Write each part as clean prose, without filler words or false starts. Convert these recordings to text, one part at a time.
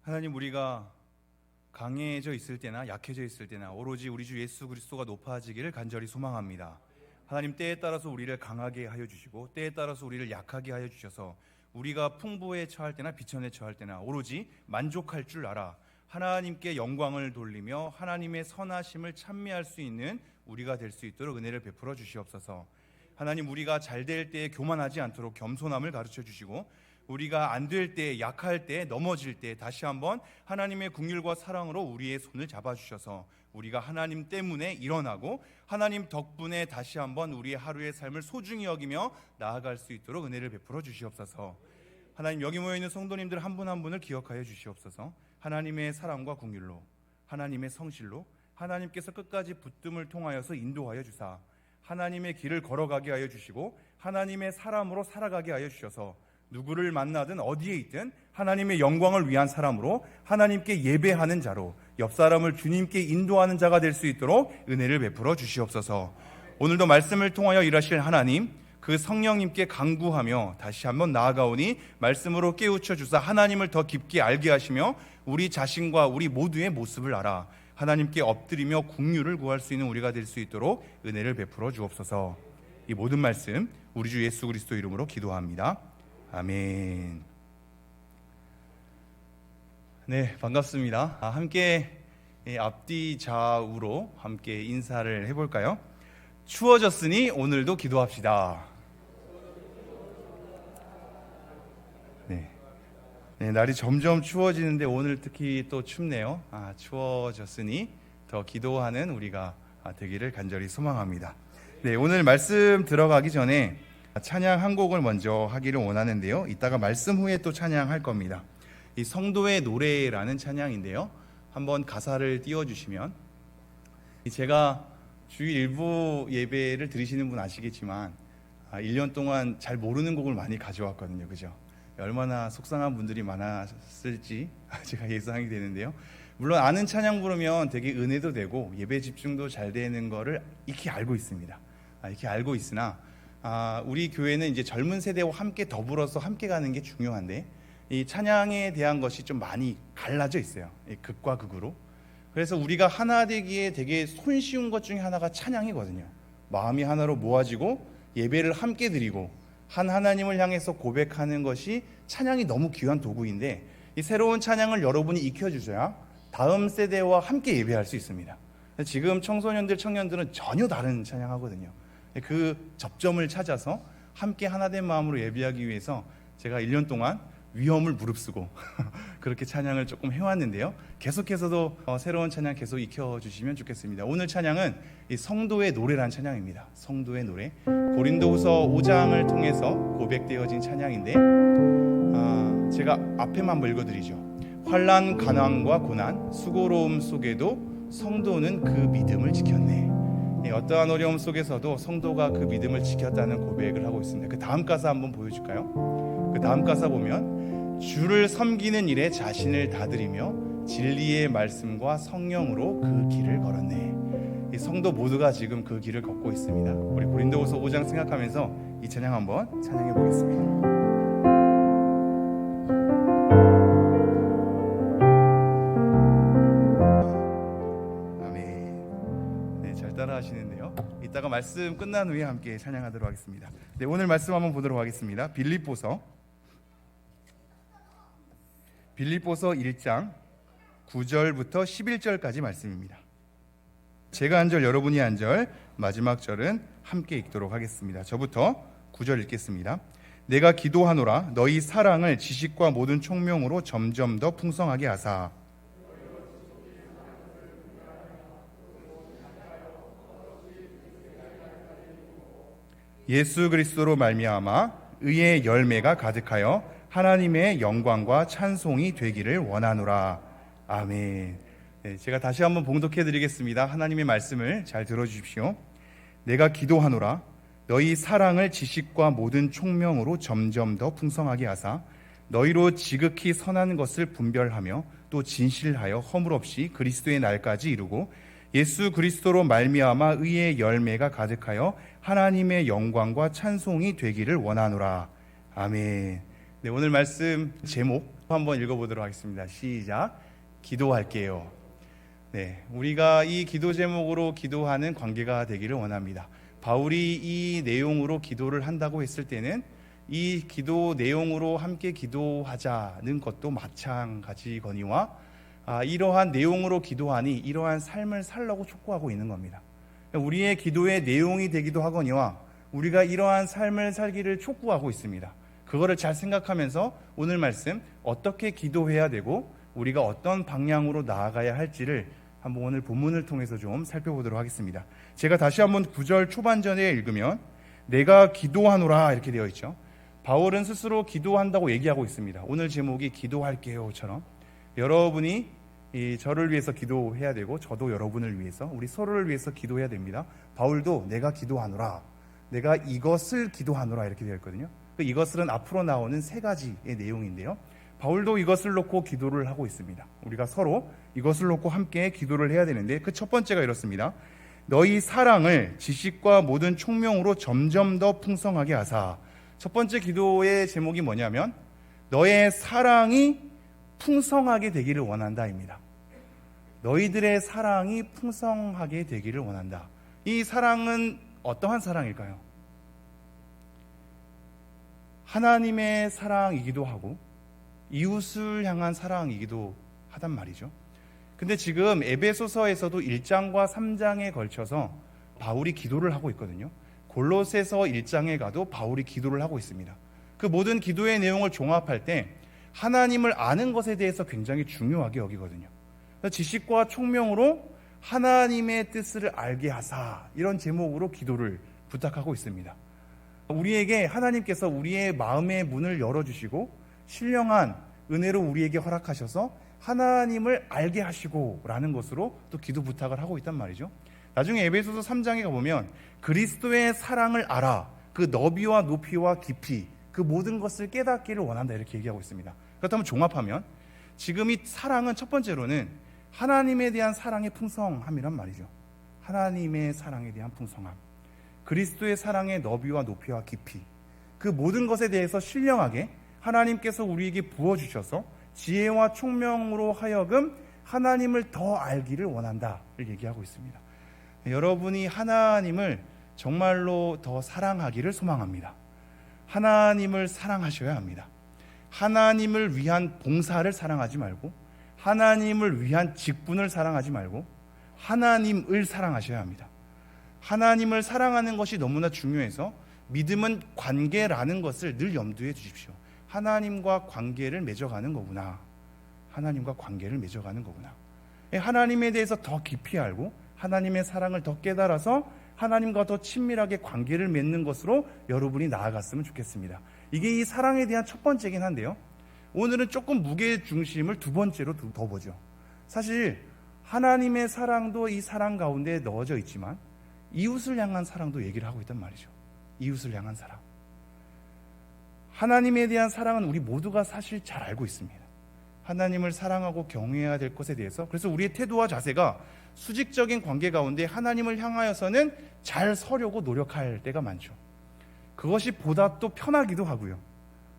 하나님, 우리가 강해져 있을 때나 약해져 있을 때나 오로지 우리 주 예수 그리스도가 높아지기를 간절히 소망합니다. 하나님, 때에 따라서 우리를 강하게 하여 주시고 때에 따라서 우리를 약하게 하여 주셔서 우리가 풍부에 처할 때나 비천에 처할 때나 오로지 만족할 줄 알아 하나님께 영광을 돌리며 하나님의 선하심을 찬미할 수 있는 우리가 될 수 있도록 은혜를 베풀어 주시옵소서. 하나님, 우리가 잘 될 때에 교만하지 않도록 겸손함을 가르쳐 주시고 우리가 안 될 때, 약할 때, 넘어질 때 다시 한번 하나님의 긍휼과 사랑으로 우리의 손을 잡아주셔서 우리가 하나님 때문에 일어나고 하나님 덕분에 다시 한번 우리의 하루의 삶을 소중히 여기며 나아갈 수 있도록 은혜를 베풀어 주시옵소서. 하나님, 여기 모여있는 성도님들 한 분 한 분을 기억하여 주시옵소서. 하나님의 사랑과 긍휼로, 하나님의 성실로 하나님께서 끝까지 붙듦을 통하여서 인도하여 주사 하나님의 길을 걸어가게 하여 주시고 하나님의 사람으로 살아가게 하여 주셔서 누구를 만나든 어디에 있든 하나님의 영광을 위한 사람으로 하나님께 예배하는 자로 옆 사람을 주님께 인도하는 자가 될 수 있도록 은혜를 베풀어 주시옵소서. 오늘도 말씀을 통하여 일하실 하나님, 그 성령님께 간구하며 다시 한번 나아가오니 말씀으로 깨우쳐 주사 하나님을 더 깊게 알게 하시며 우리 자신과 우리 모두의 모습을 알아 하나님께 엎드리며 긍휼을 구할 수 있는 우리가 될 수 있도록 은혜를 베풀어 주옵소서. 이 모든 말씀 우리 주 예수 그리스도 이름으로 기도합니다. 아멘. 네, 반갑습니다. 함께 앞뒤 좌우로 함께 인사를 해볼까요? 추워졌으니 오늘도 기도합시다. 네, 날이 점점 추워지는데 오늘 특히 또 춥네요. 추워졌으니 더 기도하는 우리가 되기를 간절히 소망합니다. 네, 오늘 말씀 들어가기 전에 찬양 한 곡을 먼저 하기를 원하는데요. 이따가 말씀 후에 또 찬양할 겁니다. 이 성도의 노래라는 찬양인데요. 한번 가사를 띄워주시면, 제가 주일 일부 예배를 드리시는 분 아시겠지만 1년 동안 잘 모르는 곡을 많이 가져왔거든요. 그죠? 얼마나 속상한 분들이 많았을지 제가 예상이 되는데요. 물론 아는 찬양 부르면 되게 은혜도 되고 예배 집중도 잘 되는 거를 익히 알고 있습니다. 익히 알고 있으나 우리 교회는 이제 젊은 세대와 함께 더불어서 함께 가는 게 중요한데 이 찬양에 대한 것이 좀 많이 갈라져 있어요. 극과 극으로. 그래서 우리가 하나 되기에 되게 손쉬운 것 중에 하나가 찬양이거든요. 마음이 하나로 모아지고 예배를 함께 드리고 한 하나님을 향해서 고백하는 것이 찬양이 너무 귀한 도구인데 이 새로운 찬양을 여러분이 익혀주셔야 다음 세대와 함께 예배할 수 있습니다. 지금 청소년들, 청년들은 전혀 다른 찬양하거든요. 그 접점을 찾아서 함께 하나된 마음으로 예배하기 위해서 제가 1년 동안 위험을 무릅쓰고 그렇게 찬양을 조금 해왔는데요. 계속해서도 새로운 찬양 계속 익혀주시면 좋겠습니다. 오늘 찬양은 이 성도의 노래란 찬양입니다. 성도의 노래, 고린도후서 5장을 통해서 고백되어진 찬양인데 제가 앞에만 한번 읽어드리죠. 환난, 가난과 고난, 수고로움 속에도 성도는 그 믿음을 지켰네. 어떠한 어려움 속에서도 성도가 그 믿음을 지켰다는 고백을 하고 있습니다. 그 다음 가사 한번 보여줄까요? 그 다음 가사 보면 주를 섬기는 일에 자신을 다드리며 진리의 말씀과 성령으로 그 길을 걸었네. 이 성도 모두가 지금 그 길을 걷고 있습니다. 우리 고린도후서 5장 생각하면서 이 찬양 한번 찬양해 보겠습니다. 따라 하시는데요. 이따가 말씀 끝난 후에 함께 찬양하도록 하겠습니다. 네, 오늘 말씀 한번 보도록 하겠습니다. 빌립보서 1장 9절부터 11절까지 말씀입니다. 제가 한 절, 여러분이 한 절, 마지막 절은 함께 읽도록 하겠습니다. 저부터 9절 읽겠습니다. 내가 기도하노라 너희 사랑을 지식과 모든 총명으로 점점 더 풍성하게 하사 예수 그리스도로 말미암아 의의 열매가 가득하여 하나님의 영광과 찬송이 되기를 원하노라. 아멘. 네, 제가 다시 한번 봉독해 드리겠습니다. 하나님의 말씀을 잘 들어주십시오. 내가 기도하노라 너희 사랑을 지식과 모든 총명으로 점점 더 풍성하게 하사 너희로 지극히 선한 것을 분별하며 또 진실하여 허물 없이 그리스도의 날까지 이루고 예수 그리스도로 말미암아 의의 열매가 가득하여 하나님의 영광과 찬송이 되기를 원하노라. 아멘. 네, 오늘 말씀 제목 한번 읽어보도록 하겠습니다. 시작. 기도할게요. 네, 우리가 이 기도 제목으로 기도하는 관계가 되기를 원합니다. 바울이 이 내용으로 기도를 한다고 했을 때는 이 기도 내용으로 함께 기도하자는 것도 마찬가지거니와 이러한 내용으로 기도하니 이러한 삶을 살라고 촉구하고 있는 겁니다. 우리의 기도의 내용이 되기도 하거니와 우리가 이러한 삶을 살기를 촉구하고 있습니다. 그거를 잘 생각하면서 오늘 말씀 어떻게 기도해야 되고 우리가 어떤 방향으로 나아가야 할지를 한번 오늘 본문을 통해서 좀 살펴보도록 하겠습니다. 제가 다시 한번 9절 초반전에 읽으면 내가 기도하노라 이렇게 되어 있죠. 바울은 스스로 기도한다고 얘기하고 있습니다. 오늘 제목이 기도할게요처럼 여러분이 저를 위해서 기도해야 되고 저도 여러분을 위해서 우리 서로를 위해서 기도해야 됩니다. 바울도 내가 기도하노라, 내가 이것을 기도하노라 이렇게 되어 있거든요. 이것은 앞으로 나오는 세 가지의 내용인데요. 바울도 이것을 놓고 기도를 하고 있습니다. 우리가 서로 이것을 놓고 함께 기도를 해야 되는데 그 첫 번째가 이렇습니다. 너희 사랑을 지식과 모든 총명으로 점점 더 풍성하게 하사. 첫 번째 기도의 제목이 뭐냐면 너의 사랑이 풍성하게 되기를 원한다입니다. 너희들의 사랑이 풍성하게 되기를 원한다. 이 사랑은 어떠한 사랑일까요? 하나님의 사랑이기도 하고 이웃을 향한 사랑이기도 하단 말이죠. 근데 지금 에베소서에서도 1장과 3장에 걸쳐서 바울이 기도를 하고 있거든요. 골로새서 1장에 가도 바울이 기도를 하고 있습니다. 그 모든 기도의 내용을 종합할 때 하나님을 아는 것에 대해서 굉장히 중요하게 여기거든요. 지식과 총명으로 하나님의 뜻을 알게 하사, 이런 제목으로 기도를 부탁하고 있습니다. 우리에게 하나님께서 우리의 마음의 문을 열어주시고 신령한 은혜로 우리에게 허락하셔서 하나님을 알게 하시고 라는 것으로 또 기도 부탁을 하고 있단 말이죠. 나중에 에베소서 3장에 가보면 그리스도의 사랑을 알아, 그 너비와 높이와 깊이 그 모든 것을 깨닫기를 원한다 이렇게 얘기하고 있습니다. 그렇다면 종합하면 지금 이 사랑은 첫 번째로는 하나님에 대한 사랑의 풍성함이란 말이죠. 하나님의 사랑에 대한 풍성함, 그리스도의 사랑의 너비와 높이와 깊이, 그 모든 것에 대해서 신령하게 하나님께서 우리에게 부어주셔서 지혜와 총명으로 하여금 하나님을 더 알기를 원한다를 얘기하고 있습니다. 여러분이 하나님을 정말로 더 사랑하기를 소망합니다. 하나님을 사랑하셔야 합니다. 하나님을 위한 봉사를 사랑하지 말고 하나님을 위한 직분을 사랑하지 말고 하나님을 사랑하셔야 합니다. 하나님을 사랑하는 것이 너무나 중요해서 믿음은 관계라는 것을 늘 염두에 두십시오. 하나님과 관계를 맺어가는 거구나. 하나님과 관계를 맺어가는 거구나. 하나님에 대해서 더 깊이 알고 하나님의 사랑을 더 깨달아서 하나님과 더 친밀하게 관계를 맺는 것으로 여러분이 나아갔으면 좋겠습니다. 이게 이 사랑에 대한 첫 번째긴 한데요. 오늘은 조금 무게중심을 두 번째로 더 보죠. 사실 하나님의 사랑도 이 사랑 가운데 넣어져 있지만 이웃을 향한 사랑도 얘기를 하고 있단 말이죠. 이웃을 향한 사랑. 하나님에 대한 사랑은 우리 모두가 사실 잘 알고 있습니다. 하나님을 사랑하고 경외해야 될 것에 대해서. 그래서 우리의 태도와 자세가 수직적인 관계 가운데 하나님을 향하여서는 잘 서려고 노력할 때가 많죠. 그것이 보다 또 편하기도 하고요.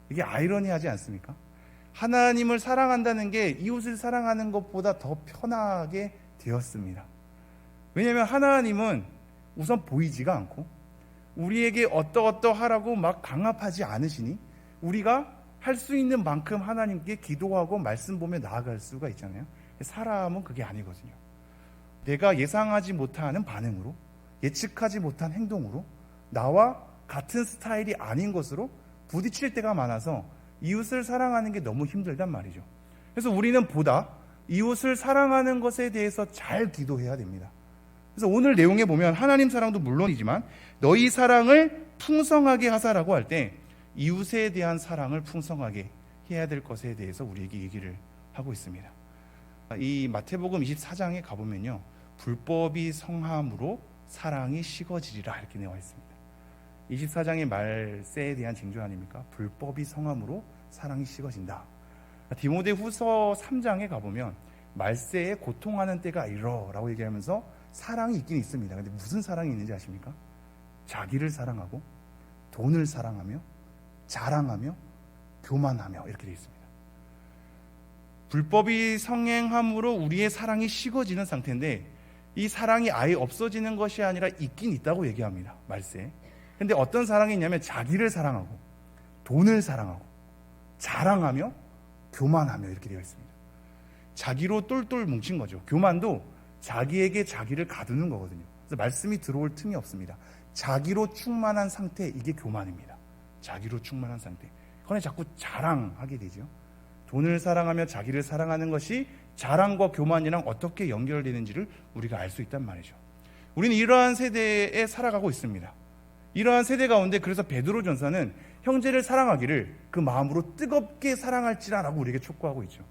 이게 아이러니하지 않습니까? 하나님을 사랑한다는 게 이웃을 사랑하는 것보다 더 편하게 되었습니다. 왜냐하면 하나님은 우선 보이지가 않고 우리에게 어떠하라고 막 강압하지 않으시니 우리가 할 수 있는 만큼 하나님께 기도하고 말씀 보며 나아갈 수가 있잖아요. 사람은 그게 아니거든요. 내가 예상하지 못하는 반응으로, 예측하지 못한 행동으로, 나와 같은 스타일이 아닌 것으로 부딪힐 때가 많아서 이웃을 사랑하는 게 너무 힘들단 말이죠. 그래서 우리는 보다 이웃을 사랑하는 것에 대해서 잘 기도해야 됩니다. 그래서 오늘 내용에 보면 하나님 사랑도 물론이지만 너희 사랑을 풍성하게 하사라고 할 때 이웃에 대한 사랑을 풍성하게 해야 될 것에 대해서 우리에게 얘기를 하고 있습니다. 이 마태복음 24장에 가보면요, 불법이 성함으로 사랑이 식어지리라 이렇게 나와 있습니다. 24장의 말세에 대한 징조 아닙니까? 불법이 성함으로 사랑이 식어진다. 디모데후서 3장에 가보면 말세에 고통하는 때가 이러라고 얘기하면서 사랑이 있긴 있습니다. 근데 무슨 사랑이 있는지 아십니까? 자기를 사랑하고 돈을 사랑하며 자랑하며 교만하며 이렇게 되어 있습니다. 불법이 성행함으로 우리의 사랑이 식어지는 상태인데, 이 사랑이 아예 없어지는 것이 아니라 있긴 있다고 얘기합니다, 말세에. 근데 어떤 사랑이 있냐면 자기를 사랑하고 돈을 사랑하고 자랑하며 교만하며 이렇게 되어 있습니다. 자기로 똘똘 뭉친 거죠. 교만도 자기에게 자기를 가두는 거거든요. 그래서 말씀이 들어올 틈이 없습니다. 자기로 충만한 상태, 이게 교만입니다. 자기로 충만한 상태. 그러나 자꾸 자랑하게 되죠. 돈을 사랑하며 자기를 사랑하는 것이 자랑과 교만이랑 어떻게 연결되는지를 우리가 알 수 있단 말이죠. 우리는 이러한 세대에 살아가고 있습니다. 이러한 세대 가운데 그래서 베드로 전서는 형제를 사랑하기를 그 마음으로 뜨겁게 사랑할지라라고 우리에게 촉구하고 있죠.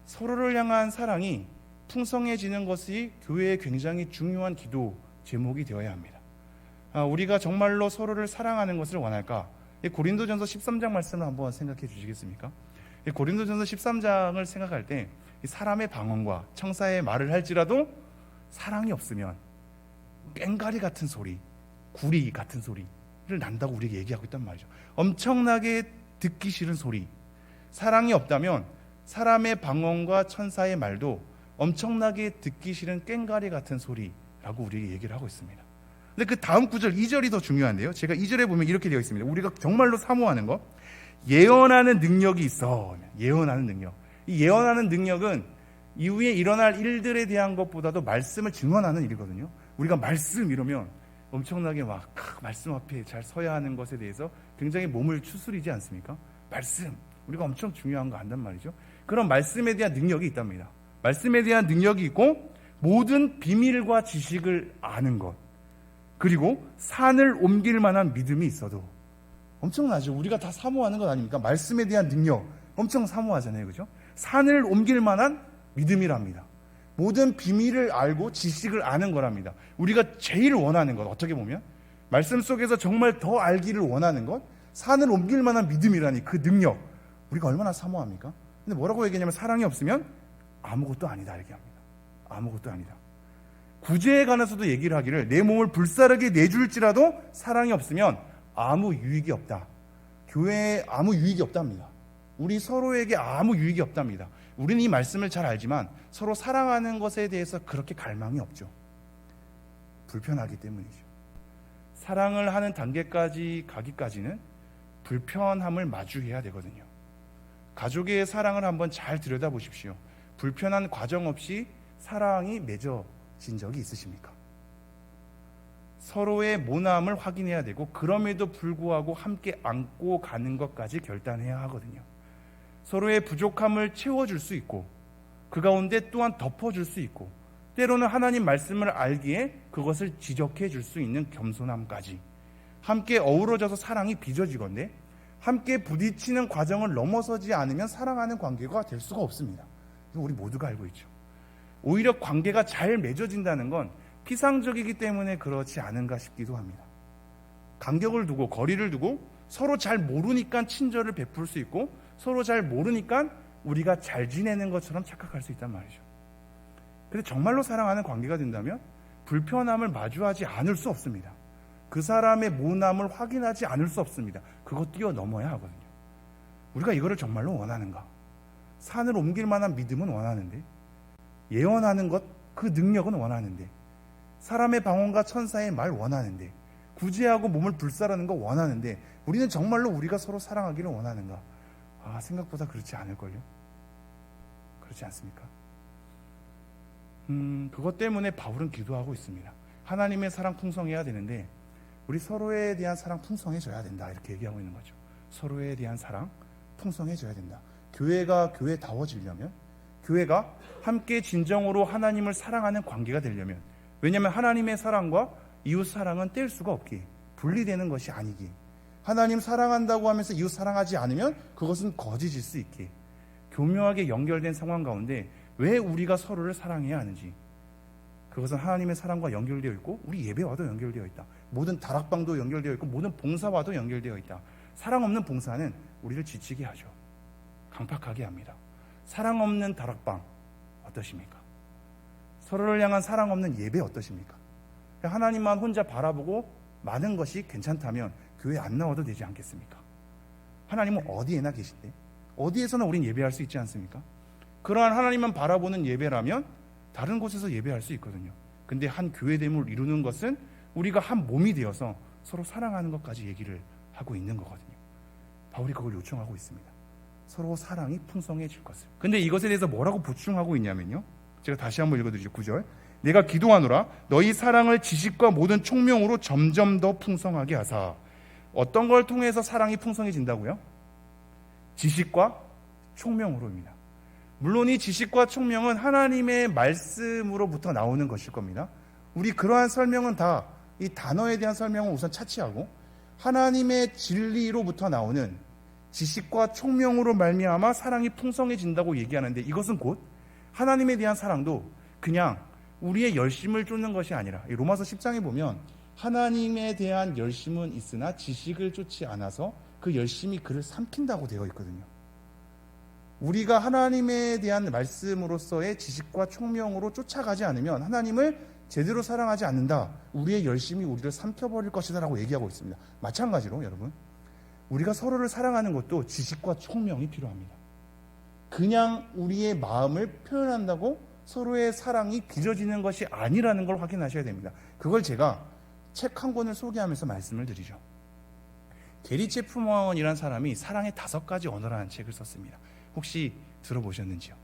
서로를 향한 사랑이 풍성해지는 것이 교회의 굉장히 중요한 기도 제목이 되어야 합니다. 우리가 정말로 서로를 사랑하는 것을 원할까? 고린도전서 13장 말씀을 한번 생각해 주시겠습니까? 고린도전서 13장을 생각할 때 사람의 방언과 청사의 말을 할지라도 사랑이 없으면 꽹가리 같은 소리, 구리 같은 소리를 난다고 우리에게 얘기하고 있단 말이죠. 엄청나게 듣기 싫은 소리. 사랑이 없다면 사람의 방언과 천사의 말도 엄청나게 듣기 싫은 꽹가리 같은 소리라고 우리에게 얘기를 하고 있습니다. 근데 그 다음 구절 2절이 더 중요한데요. 제가 2절에 보면 이렇게 되어 있습니다. 우리가 정말로 사모하는 거, 예언하는 능력이 있어. 예언하는 능력. 이 예언하는 능력은 이후에 일어날 일들에 대한 것보다도 말씀을 증언하는 일이거든요. 우리가 말씀 이러면 엄청나게 막 말씀 앞에 잘 서야 하는 것에 대해서 굉장히 몸을 추스리지 않습니까? 말씀, 우리가 엄청 중요한 거 안단 말이죠. 그런 말씀에 대한 능력이 있답니다. 말씀에 대한 능력이 있고 모든 비밀과 지식을 아는 것, 그리고 산을 옮길 만한 믿음이 있어도 엄청나죠. 우리가 다 사모하는 것 아닙니까? 말씀에 대한 능력 엄청 사모하잖아요, 그죠? 산을 옮길 만한 믿음이랍니다. 모든 비밀을 알고 지식을 아는 거랍니다. 우리가 제일 원하는 것, 어떻게 보면 말씀 속에서 정말 더 알기를 원하는 것, 산을 옮길 만한 믿음이라니, 그 능력 우리가 얼마나 사모합니까? 근데 뭐라고 얘기하냐면 사랑이 없으면 아무것도 아니다 이렇게 합니다. 아무것도 아니다. 구제에 관해서도 얘기를 하기를 내 몸을 불사르게 내줄지라도 사랑이 없으면 아무 유익이 없다. 교회에 아무 유익이 없답니다. 우리 서로에게 아무 유익이 없답니다. 우리는 이 말씀을 잘 알지만 서로 사랑하는 것에 대해서 그렇게 갈망이 없죠. 불편하기 때문이죠. 사랑을 하는 단계까지 가기까지는 불편함을 마주해야 되거든요. 가족의 사랑을 한번 잘 들여다보십시오. 불편한 과정 없이 사랑이 맺어진 적이 있으십니까? 서로의 모남을 확인해야 되고 그럼에도 불구하고 함께 안고 가는 것까지 결단해야 하거든요. 서로의 부족함을 채워줄 수 있고 그 가운데 또한 덮어줄 수 있고 때로는 하나님 말씀을 알기에 그것을 지적해 줄 수 있는 겸손함까지 함께 어우러져서 사랑이 빚어지건데 함께 부딪히는 과정을 넘어서지 않으면 사랑하는 관계가 될 수가 없습니다. 이거 우리 모두가 알고 있죠. 오히려 관계가 잘 맺어진다는 건 피상적이기 때문에 그렇지 않은가 싶기도 합니다. 간격을 두고 거리를 두고 서로 잘 모르니까 친절을 베풀 수 있고 서로 잘 모르니까 우리가 잘 지내는 것처럼 착각할 수 있단 말이죠. 근데 정말로 사랑하는 관계가 된다면 불편함을 마주하지 않을 수 없습니다. 그 사람의 모남을 확인하지 않을 수 없습니다. 그거 뛰어넘어야 하거든요. 우리가 이거를 정말로 원하는가? 산을 옮길 만한 믿음은 원하는데 예언하는 것, 그 능력은 원하는데 사람의 방언과 천사의 말 원하는데 구제하고 몸을 불사르는 거 원하는데 우리는 정말로 우리가 서로 사랑하기를 원하는가? 생각보다 그렇지 않을걸요? 그렇지 않습니까? 그것 때문에 바울은 기도하고 있습니다. 하나님의 사랑 풍성해야 되는데 우리 서로에 대한 사랑 풍성해져야 된다 이렇게 얘기하고 있는 거죠. 서로에 대한 사랑 풍성해져야 된다. 교회가 교회다워지려면 교회가 함께 진정으로 하나님을 사랑하는 관계가 되려면 왜냐하면 하나님의 사랑과 이웃 사랑은 뗄 수가 없기에 분리되는 것이 아니기에 하나님 사랑한다고 하면서 이웃 사랑하지 않으면 그것은 거짓일 수 있기에 교묘하게 연결된 상황 가운데 왜 우리가 서로를 사랑해야 하는지 그것은 하나님의 사랑과 연결되어 있고 우리 예배와도 연결되어 있다. 모든 다락방도 연결되어 있고 모든 봉사와도 연결되어 있다. 사랑 없는 봉사는 우리를 지치게 하죠. 강팍하게 합니다. 사랑 없는 다락방 어떠십니까? 서로를 향한 사랑 없는 예배 어떠십니까? 하나님만 혼자 바라보고 많은 것이 괜찮다면 교회 안 나와도 되지 않겠습니까? 하나님은 어디에나 계신데 어디에서나 우린 예배할 수 있지 않습니까? 그러한 하나님만 바라보는 예배라면 다른 곳에서 예배할 수 있거든요. 근데 한 교회됨을 이루는 것은 우리가 한 몸이 되어서 서로 사랑하는 것까지 얘기를 하고 있는 거거든요. 바울이 그걸 요청하고 있습니다. 서로 사랑이 풍성해질 것을. 근데 이것에 대해서 뭐라고 보충하고 있냐면요, 제가 다시 한번 읽어드리죠. 9절. 내가 기도하노라 너희 사랑을 지식과 모든 총명으로 점점 더 풍성하게 하사. 어떤 걸 통해서 사랑이 풍성해진다고요? 지식과 총명으로입니다. 물론 이 지식과 총명은 하나님의 말씀으로부터 나오는 것일 겁니다. 우리 그러한 설명은 다, 이 단어에 대한 설명은 우선 차치하고 하나님의 진리로부터 나오는 지식과 총명으로 말미암아 사랑이 풍성해진다고 얘기하는데, 이것은 곧 하나님에 대한 사랑도 그냥 우리의 열심을 쫓는 것이 아니라, 로마서 10장에 보면 하나님에 대한 열심은 있으나 지식을 쫓지 않아서 그 열심이 그를 삼킨다고 되어 있거든요. 우리가 하나님에 대한 말씀으로서의 지식과 총명으로 쫓아가지 않으면 하나님을 제대로 사랑하지 않는다, 우리의 열심이 우리를 삼켜버릴 것이다 라고 얘기하고 있습니다. 마찬가지로 여러분, 우리가 서로를 사랑하는 것도 지식과 총명이 필요합니다. 그냥 우리의 마음을 표현한다고 서로의 사랑이 빚어지는 것이 아니라는 걸 확인하셔야 됩니다. 그걸 제가 책 한 권을 소개하면서 말씀을 드리죠. 게리 체프먼이라는 사람이 사랑의 5가지 언어라는 책을 썼습니다. 혹시 들어보셨는지요?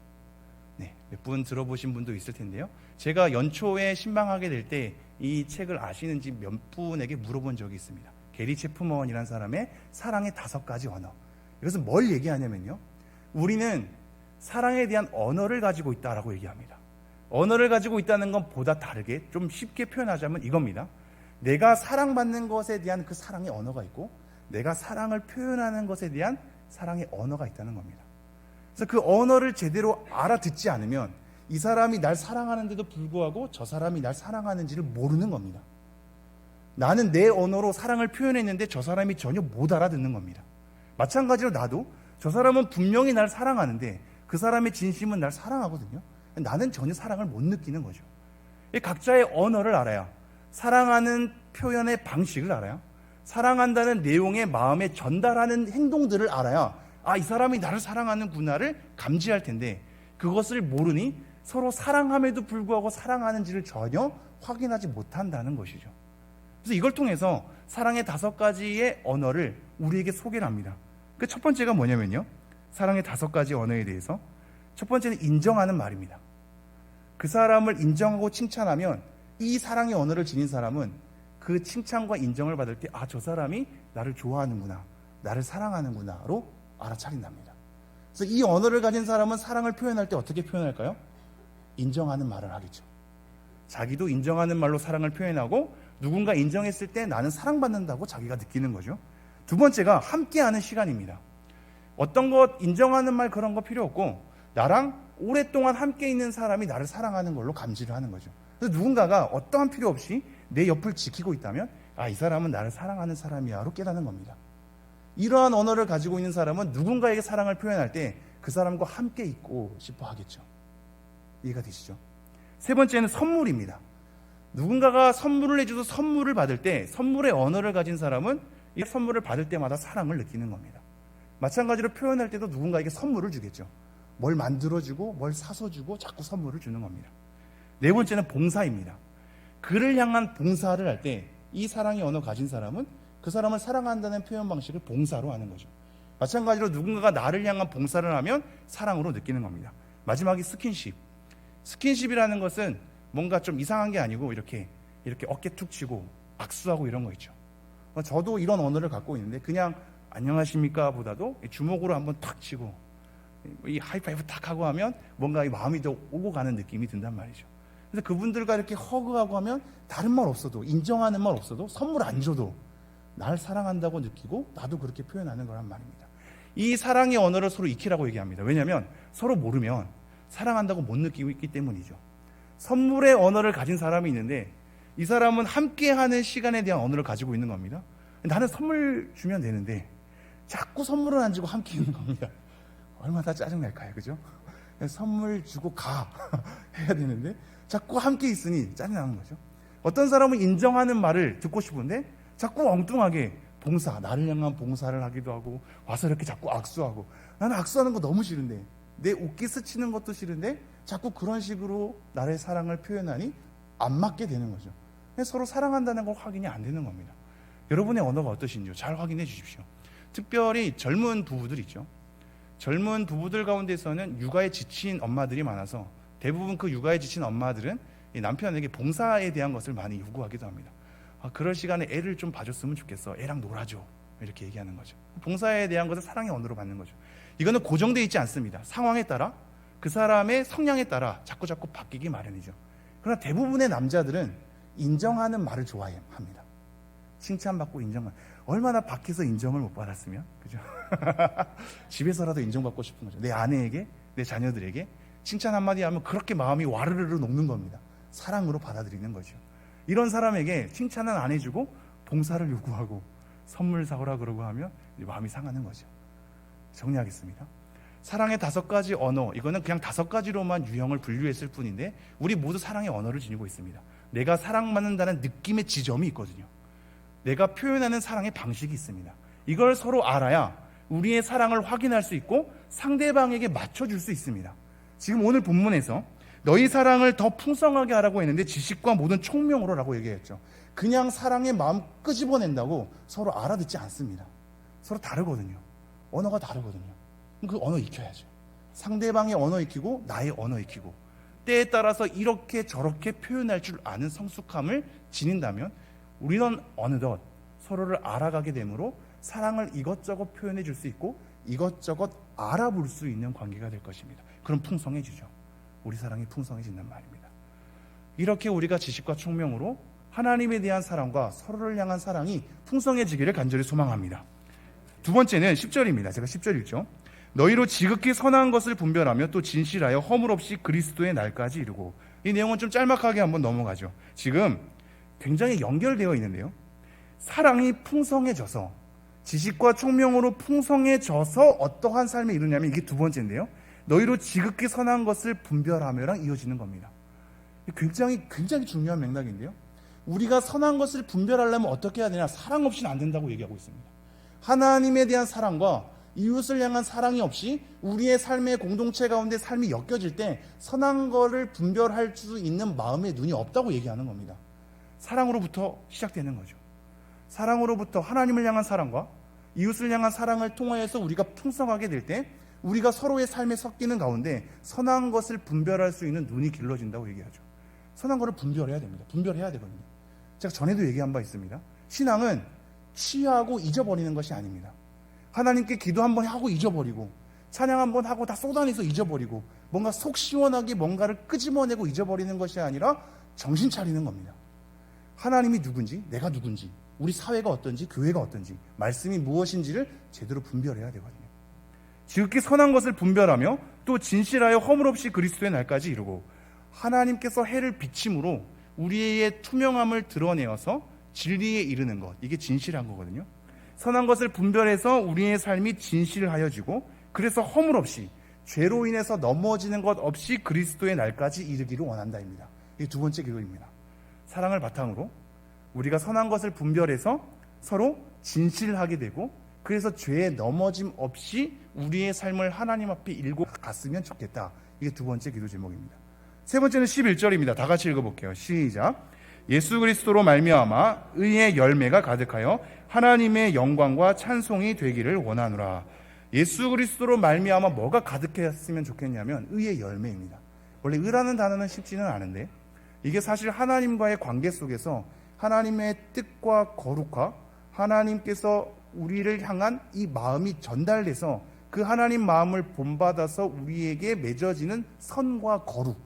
네, 몇 분 들어보신 분도 있을 텐데요. 제가 연초에 신방하게 될 때 이 책을 아시는지 몇 분에게 물어본 적이 있습니다. 게리 체프먼이라는 사람의 사랑의 5가지 언어. 이것은 뭘 얘기하냐면요, 우리는 사랑에 대한 언어를 가지고 있다라고 얘기합니다. 언어를 가지고 있다는 건 보다 다르게 좀 쉽게 표현하자면 이겁니다. 내가 사랑받는 것에 대한 그 사랑의 언어가 있고, 내가 사랑을 표현하는 것에 대한 사랑의 언어가 있다는 겁니다. 그래서 그 언어를 제대로 알아듣지 않으면 이 사람이 날 사랑하는데도 불구하고 저 사람이 날 사랑하는지를 모르는 겁니다. 나는 내 언어로 사랑을 표현했는데 저 사람이 전혀 못 알아듣는 겁니다. 마찬가지로 나도 저 사람은 분명히 날 사랑하는데 그 사람의 진심은 날 사랑하거든요. 나는 전혀 사랑을 못 느끼는 거죠. 각자의 언어를 알아야, 사랑하는 표현의 방식을 알아야, 사랑한다는 내용의 마음에 전달하는 행동들을 알아야 이 사람이 나를 사랑하는구나를 감지할 텐데, 그것을 모르니 서로 사랑함에도 불구하고 사랑하는지를 전혀 확인하지 못한다는 것이죠. 그래서 이걸 통해서 사랑의 5가지의 언어를 우리에게 소개를 합니다. 그 첫 번째가 뭐냐면요, 사랑의 5가지 언어에 대해서 첫 번째는 인정하는 말입니다. 그 사람을 인정하고 칭찬하면 이 사랑의 언어를 지닌 사람은 그 칭찬과 인정을 받을 때 저 사람이 나를 좋아하는구나, 나를 사랑하는구나로 알아차린답니다. 그래서 이 언어를 가진 사람은 사랑을 표현할 때 어떻게 표현할까요? 인정하는 말을 하겠죠. 자기도 인정하는 말로 사랑을 표현하고 누군가 인정했을 때 나는 사랑받는다고 자기가 느끼는 거죠. 두 번째가 함께하는 시간입니다. 어떤 것 인정하는 말 그런 거 필요 없고, 나랑 오랫동안 함께 있는 사람이 나를 사랑하는 걸로 감지를 하는 거죠. 그래서 누군가가 어떠한 필요 없이 내 옆을 지키고 있다면 이 사람은 나를 사랑하는 사람이야로 깨닫는 겁니다. 이러한 언어를 가지고 있는 사람은 누군가에게 사랑을 표현할 때 그 사람과 함께 있고 싶어 하겠죠. 이해가 되시죠? 세 번째는 선물입니다. 누군가가 선물을 해줘서 선물을 받을 때 선물의 언어를 가진 사람은 이 선물을 받을 때마다 사랑을 느끼는 겁니다. 마찬가지로 표현할 때도 누군가에게 선물을 주겠죠. 뭘 만들어주고 뭘 사서 주고 자꾸 선물을 주는 겁니다. 네 번째는 봉사입니다. 그를 향한 봉사를 할 때 이 사랑의 언어 가진 사람은 그 사람을 사랑한다는 표현 방식을 봉사로 하는 거죠. 마찬가지로 누군가가 나를 향한 봉사를 하면 사랑으로 느끼는 겁니다. 마지막이 스킨십. 스킨십이라는 것은 뭔가 좀 이상한 게 아니고 이렇게 어깨 툭 치고 악수하고 이런 거 있죠. 저도 이런 언어를 갖고 있는데 그냥 안녕하십니까 보다도 주먹으로 한번 탁 치고 이 하이파이브 탁 하고 하면 뭔가 이 마음이 더 오고 가는 느낌이 든단 말이죠. 그래서 그분들과 이렇게 허그하고 하면 다른 말 없어도, 인정하는 말 없어도, 선물 안 줘도 날 사랑한다고 느끼고 나도 그렇게 표현하는 거란 말입니다. 이 사랑의 언어를 서로 익히라고 얘기합니다. 왜냐하면 서로 모르면 사랑한다고 못 느끼고 있기 때문이죠. 선물의 언어를 가진 사람이 있는데 이 사람은 함께하는 시간에 대한 언어를 가지고 있는 겁니다. 나는 선물 주면 되는데 자꾸 선물을 안 주고 함께 있는 겁니다. 얼마나 짜증날까요, 그죠? 선물 주고 가 해야 되는데 자꾸 함께 있으니 짜증나는 거죠. 어떤 사람은 인정하는 말을 듣고 싶은데 자꾸 엉뚱하게 봉사, 나를 향한 봉사를 하기도 하고 와서 이렇게 자꾸 악수하고, 나는 악수하는 거 너무 싫은데 내 웃기 스치는 것도 싫은데 자꾸 그런 식으로 나의 사랑을 표현하니 안 맞게 되는 거죠. 서로 사랑한다는 걸 확인이 안 되는 겁니다. 여러분의 언어가 어떠신지요? 잘 확인해 주십시오. 특별히 젊은 부부들 있죠. 젊은 부부들 가운데서는 육아에 지친 엄마들이 많아서 대부분 그 육아에 지친 엄마들은 이 남편에게 봉사에 대한 것을 많이 요구하기도 합니다. 그럴 시간에 애를 좀 봐줬으면 좋겠어. 애랑 놀아줘. 이렇게 얘기하는 거죠. 봉사에 대한 것을 사랑의 언어로 받는 거죠. 이거는 고정되어 있지 않습니다. 상황에 따라 그 사람의 성향에 따라 자꾸 바뀌기 마련이죠. 그러나 대부분의 남자들은 인정하는 말을 좋아합니다. 칭찬받고 인정을. 얼마나 밖에서 인정을 못 받았으면, 그죠? 집에서라도 인정받고 싶은 거죠. 내 아내에게, 내 자녀들에게 칭찬 한마디 하면 그렇게 마음이 와르르르 녹는 겁니다. 사랑으로 받아들이는 거죠. 이런 사람에게 칭찬은 안 해주고 봉사를 요구하고 선물 사오라 그러고 하면 마음이 상하는 거죠. 정리하겠습니다. 사랑의 5가지 언어, 이거는 그냥 5가지로만 유형을 분류했을 뿐인데 우리 모두 사랑의 언어를 지니고 있습니다. 내가 사랑받는다는 느낌의 지점이 있거든요. 내가 표현하는 사랑의 방식이 있습니다. 이걸 서로 알아야 우리의 사랑을 확인할 수 있고 상대방에게 맞춰줄 수 있습니다. 지금 오늘 본문에서 너희 사랑을 더 풍성하게 하라고 했는데 지식과 모든 총명으로 라고 얘기했죠. 그냥 사랑의 마음 끄집어낸다고 서로 알아듣지 않습니다. 서로 다르거든요. 언어가 다르거든요. 그 언어 익혀야죠. 상대방의 언어 익히고 나의 언어 익히고 때에 따라서 이렇게 저렇게 표현할 줄 아는 성숙함을 지닌다면 우리는 어느덧 서로를 알아가게 되므로 사랑을 이것저것 표현해 줄 수 있고 이것저것 알아볼 수 있는 관계가 될 것입니다. 그럼 풍성해지죠. 우리 사랑이 풍성해진단 말입니다. 이렇게 우리가 지식과 총명으로 하나님에 대한 사랑과 서로를 향한 사랑이 풍성해지기를 간절히 소망합니다. 두 번째는 10절입니다. 제가 10절 읽죠. 너희로 지극히 선한 것을 분별하며 또 진실하여 허물 없이 그리스도의 날까지 이루고. 이 내용은 좀 짤막하게 한번 넘어가죠. 지금 굉장히 연결되어 있는데요. 사랑이 풍성해져서 지식과 총명으로 풍성해져서 어떠한 삶에 이루냐면 이게 두 번째인데요. 너희로 지극히 선한 것을 분별하며랑 이어지는 겁니다. 굉장히 중요한 맥락인데요. 우리가 선한 것을 분별하려면 어떻게 해야 되냐? 사랑 없이는 안 된다고 얘기하고 있습니다. 하나님에 대한 사랑과 이웃을 향한 사랑이 없이 우리의 삶의 공동체 가운데 삶이 엮여질 때 선한 거를 분별할 수 있는 마음의 눈이 없다고 얘기하는 겁니다. 사랑으로부터 시작되는 거죠. 사랑으로부터 하나님을 향한 사랑과 이웃을 향한 사랑을 통하여서 우리가 풍성하게 될 때 우리가 서로의 삶에 섞이는 가운데 선한 것을 분별할 수 있는 눈이 길러진다고 얘기하죠. 선한 것을 분별해야 됩니다. 분별해야 되거든요. 제가 전에도 얘기한 바 있습니다. 신앙은 취하고 잊어버리는 것이 아닙니다. 하나님께 기도 한번 하고 잊어버리고 찬양 한번 하고 다 쏟아내서 잊어버리고 뭔가 속 시원하게 뭔가를 끄집어내고 잊어버리는 것이 아니라 정신 차리는 겁니다. 하나님이 누군지, 내가 누군지, 우리 사회가 어떤지, 교회가 어떤지, 말씀이 무엇인지를 제대로 분별해야 되거든요. 지극히 선한 것을 분별하며 또 진실하여 허물 없이 그리스도의 날까지 이루고. 하나님께서 해를 비침으로 우리의 투명함을 드러내어서 진리에 이르는 것, 이게 진실한 거거든요. 선한 것을 분별해서 우리의 삶이 진실하여지고 그래서 허물 없이 죄로 인해서 넘어지는 것 없이 그리스도의 날까지 이르기를 원한다입니다. 이게 두 번째 기도입니다. 사랑을 바탕으로 우리가 선한 것을 분별해서 서로 진실하게 되고 그래서 죄에 넘어짐 없이 우리의 삶을 하나님 앞에 일고 갔으면 좋겠다. 이게 두 번째 기도 제목입니다. 세 번째는 11절입니다. 다 같이 읽어볼게요. 시작. 예수 그리스도로 말미암아 의의 열매가 가득하여 하나님의 영광과 찬송이 되기를 원하노라. 예수 그리스도로 말미암아 뭐가 가득했으면 좋겠냐면 의의 열매입니다. 원래 의라는 단어는 쉽지는 않은데 이게 사실 하나님과의 관계 속에서 하나님의 뜻과 거룩과 하나님께서 우리를 향한 이 마음이 전달돼서 그 하나님 마음을 본받아서 우리에게 맺어지는 선과 거룩,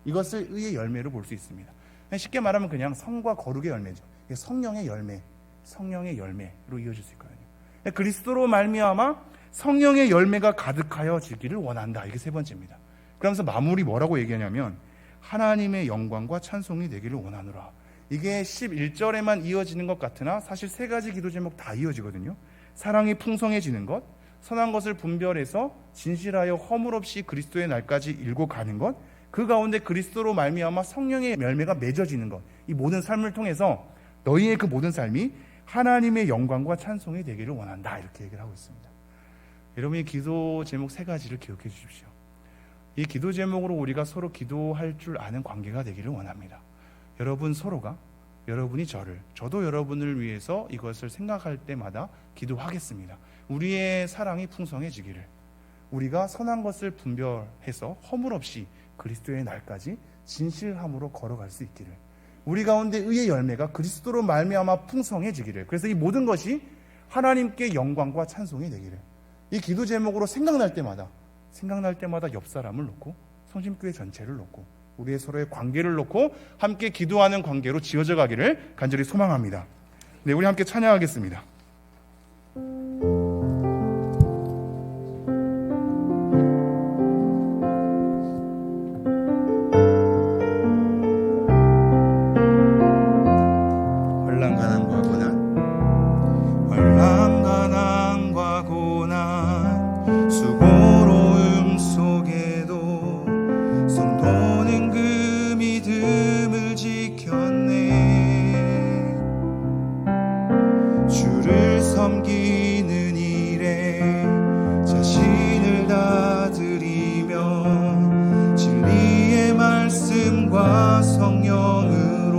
이것을 의의 열매로 볼 수 있습니다. 쉽게 말하면 그냥 성과 거룩의 열매죠. 성령의 열매, 성령의 열매로 이어질 수 있거든요. 그리스도로 말미암아 성령의 열매가 가득하여지기를 원한다. 이게 세 번째입니다. 그러면서 마무리 뭐라고 얘기하냐면 하나님의 영광과 찬송이 되기를 원하노라. 이게 11절에만 이어지는 것 같으나 사실 세 가지 기도 제목 다 이어지거든요. 사랑이 풍성해지는 것, 선한 것을 분별해서 진실하여 허물 없이 그리스도의 날까지 일고 가는 것, 그 가운데 그리스도로 말미암아 성령의 열매가 맺어지는 것, 이 모든 삶을 통해서 너희의 그 모든 삶이 하나님의 영광과 찬송이 되기를 원한다. 이렇게 얘기를 하고 있습니다. 여러분이 기도 제목 세 가지를 기억해 주십시오. 이 기도 제목으로 우리가 서로 기도할 줄 아는 관계가 되기를 원합니다. 여러분 서로가, 여러분이 저를, 저도 여러분을 위해서 이것을 생각할 때마다 기도하겠습니다. 우리의 사랑이 풍성해지기를, 우리가 선한 것을 분별해서 허물 없이 그리스도의 날까지 진실함으로 걸어갈 수 있기를, 우리 가운데 의의 열매가 그리스도로 말미암아 풍성해지기를, 그래서 이 모든 것이 하나님께 영광과 찬송이 되기를, 이 기도 제목으로 생각날 때마다 옆 사람을 놓고, 성심교회 전체를 놓고, 우리의 서로의 관계를 놓고 함께 기도하는 관계로 지어져 가기를 간절히 소망합니다. 네, 우리 함께 찬양하겠습니다. 섬기는 일에 자신을 다 드리며 진리의 말씀과 성령으로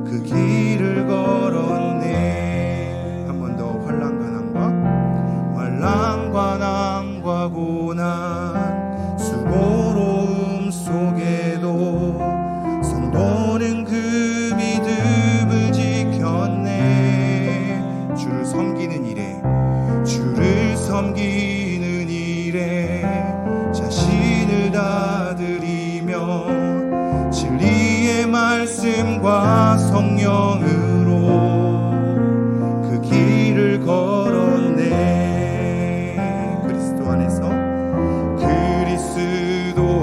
그 길을 걸었네. 한 번 더. 환난과 난과 고난 수고로움 속에도 성도는 그 믿음을 지켰네. 주를 섬기는 일에 자신을 다 드리며 진리의 말씀과 성령으로 그 길을 걸었네. 그리스도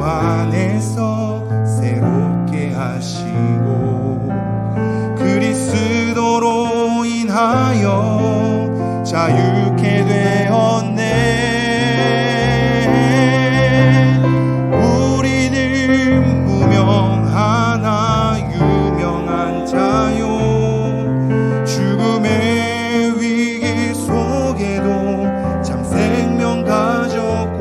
안에서 새롭게 하시고 그리스도로 인하여 자유케 되었네. 우리는 무명하나 유명한 자요. 죽음의 위기 속에도 참 생명 가졌고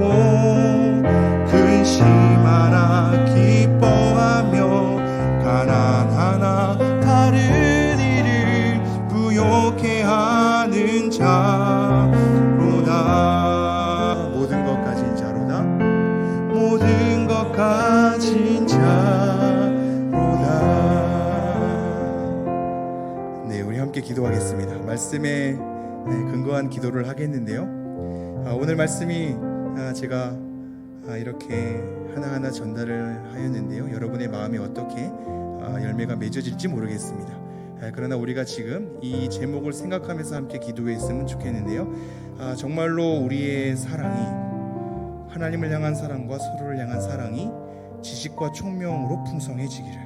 근심하나 기뻐하며 가난하나 다른 이를 부욕해 하는 자로다. 모든 것 가진 자로다. 모든 것 가진 자로다. 네, 우리 함께 기도하겠습니다. 말씀에 근거한 기도를 하겠는데요. 오늘 말씀이 제가 이렇게 하나하나 전달을 하였는데요. 여러분의 마음이 어떻게 열매가 맺어질지 모르겠습니다. 그러나 우리가 지금 이 제목을 생각하면서 함께 기도했으면 좋겠는데요. 정말로 우리의 사랑이, 하나님을 향한 사랑과 서로를 향한 사랑이 지식과 총명으로 풍성해지기를,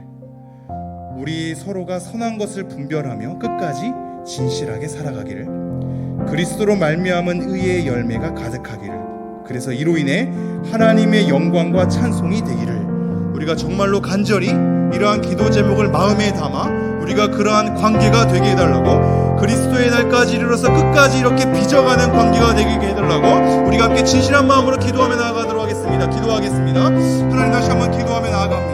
우리 서로가 선한 것을 분별하며 끝까지 진실하게 살아가기를, 그리스도로 말미암은 의의 열매가 가득하기를, 그래서 이로 인해 하나님의 영광과 찬송이 되기를, 우리가 정말로 간절히 이러한 기도 제목을 마음에 담아 우리가 그러한 관계가 되게 해달라고, 그리스도의 날까지 이르러서 끝까지 이렇게 빚어가는 관계가 되게 해달라고 우리가 함께 진실한 마음으로 기도하며 나아가도록 하겠습니다. 기도하겠습니다. 하나님, 다시 한번 기도하며 나아갑니다.